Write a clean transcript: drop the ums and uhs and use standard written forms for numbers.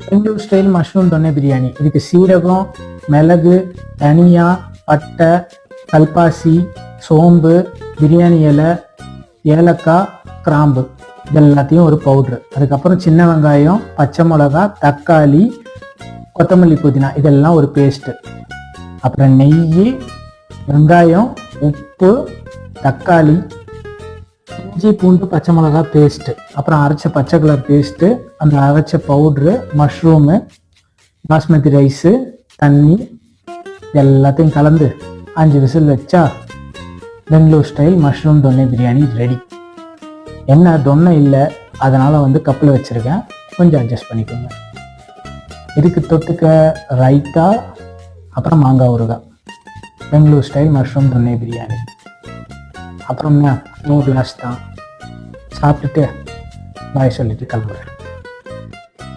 Bangalore style mushroom தொன்னை பிரியாணி. இதுக்கு சீரகம், மிளகு, தனியா, பட்டை, கல்பாசி, சோம்பு, பிரியாணி இலை, ஏலக்காய், கிராம்பு இது எல்லாத்தையும் ஒரு பவுட்ரு. அதுக்கப்புறம் சின்ன வெங்காயம், பச்சை மிளகா, தக்காளி, கொத்தமல்லி, புதினா இதெல்லாம் ஒரு பேஸ்ட்டு. அப்புறம் நெய், வெங்காயம், உப்பு, தக்காளி, இஞ்சி பூண்டு பச்சை மிளகா பேஸ்ட்டு, அப்புறம் அரைச்ச பச்சை கலர் பேஸ்ட்டு, அந்த அரைச்ச பவுட்ரு, மஷ்ரூமு, பாஸ்மதி ரைஸு, தண்ணி எல்லாத்தையும் கலந்து 5 விசில் வச்சா பெங்களூர் ஸ்டைல் மஷ்ரூம் தொன்னை பிரியாணி ரெடி. என்ன தொன்னை இல்லை, அதனால் கப்பில் வச்சுருக்கேன், கொஞ்சம் அட்ஜஸ்ட் பண்ணிக்கோங்க. இதுக்கு தொட்டுக்க ரைத்தா, அப்புறம் மாங்காய் ஊறுகாய். பெங்களூர் ஸ்டைல் மஷ்ரூம் தொன்னை பிரியாணி. அப்புறம் என்ன, 1 கிளாஸ் தான் சாப்பிட்டுட்டு பாய் சொல்லிட்டு கிளம்புறேன்.